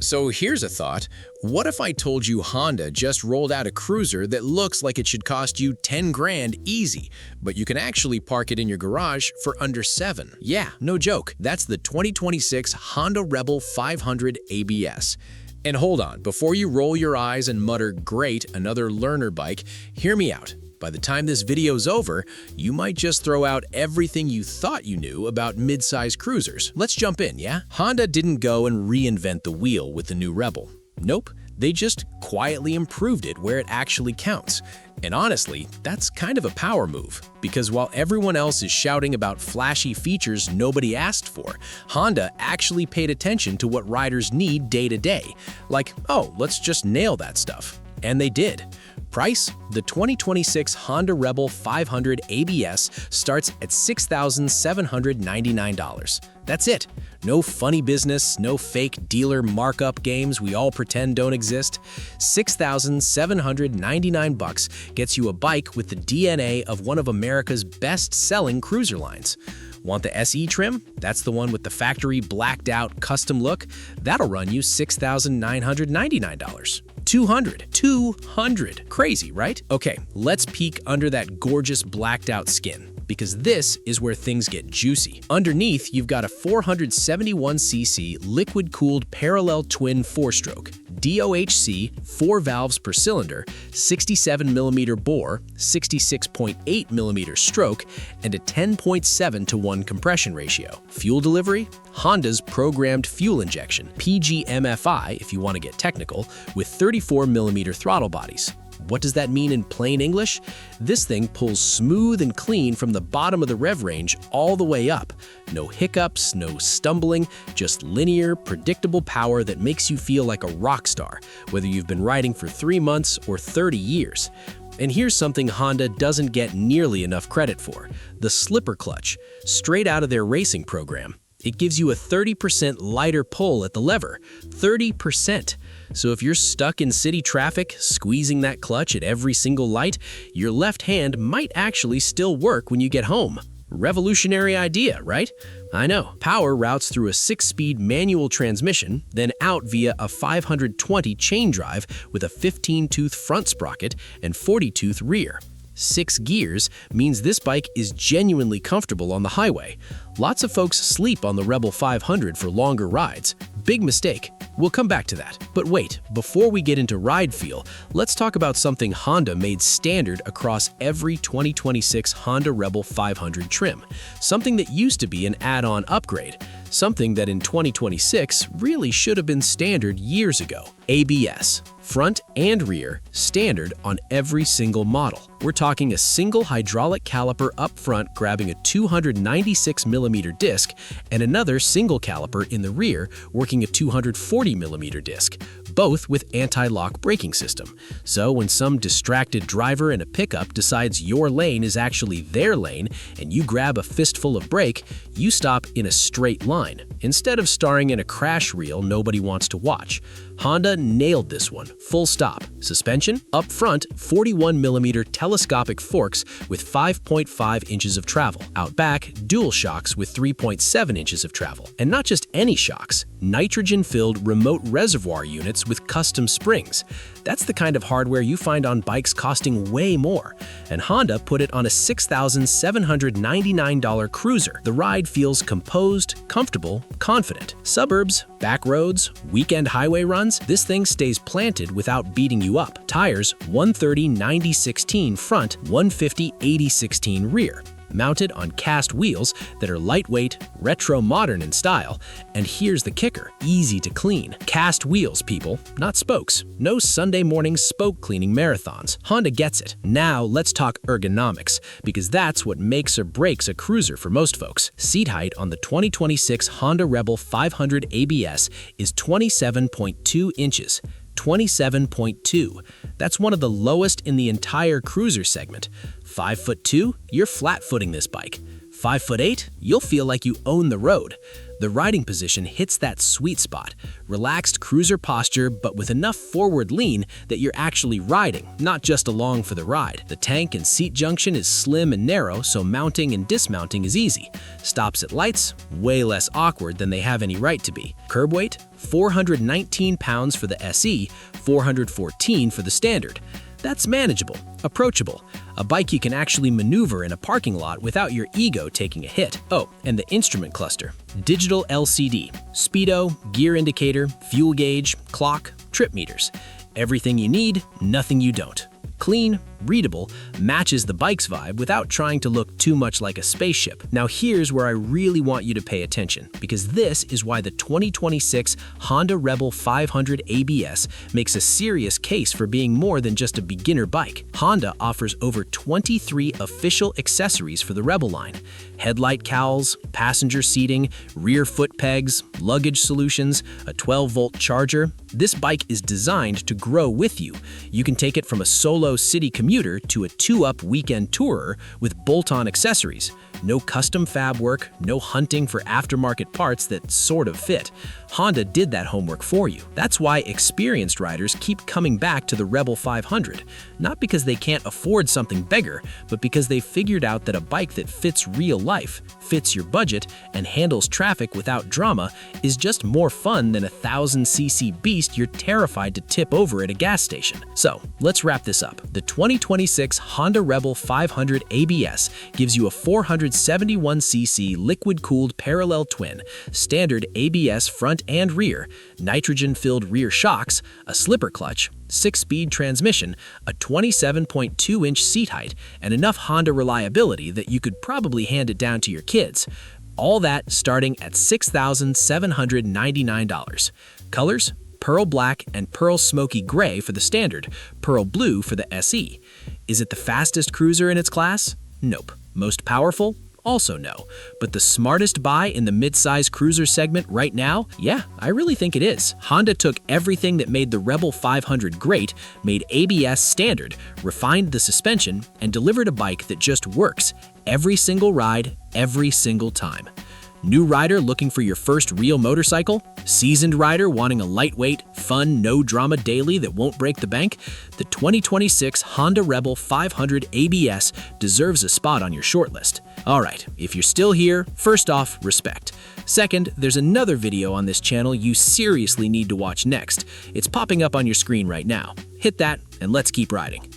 So here's a thought. What if I told you Honda just rolled out a cruiser that looks like it should cost you 10 grand easy, but you can actually park it in your garage for under 7? Yeah, no joke. That's the 2026 Honda Rebel 500 ABS. And hold on, before you roll your eyes and mutter, "Great, another learner bike," hear me out. By the time this video's over, you might just throw out everything you thought you knew about mid-size cruisers. Let's jump in, yeah? Honda didn't go and reinvent the wheel with the new Rebel. Nope, they just quietly improved it where it actually counts. And honestly, that's kind of a power move, because while everyone else is shouting about flashy features nobody asked for, Honda actually paid attention to what riders need day to day. Like, oh, let's just nail that stuff. And they did. Price? The 2026 Honda Rebel 500 ABS starts at $6,799. That's it. No funny business, no fake dealer markup games we all pretend don't exist. $6,799 gets you a bike with the DNA of one of America's best-selling cruiser lines. Want the SE trim? That's the one with the factory blacked-out custom look. That'll run you $6,999. $200. Crazy, right? Okay, let's peek under that gorgeous blacked-out skin, because this is where things get juicy. Underneath, you've got a 471cc liquid-cooled parallel twin 4-stroke, DOHC, 4 valves per cylinder, 67mm bore, 66.8mm stroke, and a 10.7:1 compression ratio. Fuel delivery? Honda's programmed fuel injection, PGMFI if you want to get technical, with 34mm throttle bodies. What does that mean in plain English? This thing pulls smooth and clean from the bottom of the rev range all the way up. No hiccups, no stumbling, just linear, predictable power that makes you feel like a rock star, whether you've been riding for 3 months or 30 years. And here's something Honda doesn't get nearly enough credit for: the slipper clutch, straight out of their racing program. It gives you a 30% lighter pull at the lever. 30%. So if you're stuck in city traffic, squeezing that clutch at every single light, your left hand might actually still work when you get home. Revolutionary idea, right? I know. Power routes through a 6-speed manual transmission, then out via a 520 chain drive with a 15-tooth front sprocket and 40-tooth rear. 6 gears means this bike is genuinely comfortable on the highway. Lots of folks sleep on the Rebel 500 for longer rides. Big mistake. We'll come back to that. But wait, before we get into ride feel, let's talk about something Honda made standard across every 2026 Honda Rebel 500 trim. Something that used to be an add-on upgrade. Something that in 2026 really should have been standard years ago. ABS. Front and rear, standard on every single model. We're talking a single hydraulic caliper up front grabbing a 296mm disc and another single caliper in the rear working a 240mm disc, both with anti-lock braking system. So when some distracted driver in a pickup decides your lane is actually their lane and you grab a fistful of brake, you stop in a straight line, instead of starring in a crash reel nobody wants to watch. Honda nailed this one, full stop. Suspension? Up front, 41mm telescopic forks with 5.5 inches of travel. Out back, dual shocks with 3.7 inches of travel. And not just any shocks, nitrogen-filled remote reservoir units with custom springs. That's the kind of hardware you find on bikes costing way more. And Honda put it on a $6,799 cruiser. The ride feels composed, comfortable, confident. Suburbs, back roads, weekend highway runs, this thing stays planted without beating you up. Tires, 130/90/16 front, 150/80/16 rear. Mounted on cast wheels that are lightweight, retro-modern in style. And here's the kicker, easy to clean. Cast wheels, people, not spokes. No Sunday morning spoke cleaning marathons. Honda gets it. Now let's talk ergonomics, because that's what makes or breaks a cruiser for most folks. Seat height on the 2026 Honda Rebel 500 ABS is 27.2 inches. 27.2. That's one of the lowest in the entire cruiser segment. 5'2", you're flat-footing this bike. 5'8", you'll feel like you own the road. The riding position hits that sweet spot, relaxed cruiser posture but with enough forward lean that you're actually riding, not just along for the ride. The tank and seat junction is slim and narrow, so mounting and dismounting is easy. Stops at lights, way less awkward than they have any right to be. Curb weight, 419 pounds for the SE, 414 for the Standard. That's manageable, approachable, a bike you can actually maneuver in a parking lot without your ego taking a hit. Oh, and the instrument cluster. Digital LCD, speedo, gear indicator, fuel gauge, clock, trip meters. Everything you need, nothing you don't. Clean, readable, matches the bike's vibe without trying to look too much like a spaceship. Now here's where I really want you to pay attention, because this is why the 2026 Honda Rebel 500 ABS makes a serious case for being more than just a beginner bike. Honda offers over 23 official accessories for the Rebel line. Headlight cowls, passenger seating, rear foot pegs, luggage solutions, a 12-volt charger. This bike is designed to grow with you. You can take it from a solo city commuter to a 2-up weekend tourer with bolt-on accessories. No custom fab work, no hunting for aftermarket parts that sort of fit. Honda did that homework for you. That's why experienced riders keep coming back to the Rebel 500. Not because they can't afford something bigger, but because they figured out that a bike that fits real life, fits your budget, and handles traffic without drama is just more fun than a 1000cc beast you're terrified to tip over at a gas station. So, let's wrap this up. The 2026 Honda Rebel 500 ABS gives you a 471cc liquid-cooled parallel twin, standard ABS front and rear, nitrogen-filled rear shocks, a slipper clutch, 6-speed transmission, a 27.2-inch seat height, and enough Honda reliability that you could probably hand it down to your kids. All that starting at $6,799. Colors: pearl black and pearl smoky gray for the Standard, pearl blue for the SE. Is it the fastest cruiser in its class? Nope. Most powerful? Also no. But the smartest buy in the mid-size cruiser segment right now? Yeah, I really think it is. Honda took everything that made the Rebel 500 great, made ABS standard, refined the suspension, and delivered a bike that just works every single ride, every single time. New rider looking for your first real motorcycle? Seasoned rider wanting a lightweight, fun, no-drama daily that won't break the bank? The 2026 Honda Rebel 500 ABS deserves a spot on your shortlist. Alright, if you're still here, first off, respect. Second, there's another video on this channel you seriously need to watch next. It's popping up on your screen right now. Hit that, and let's keep riding.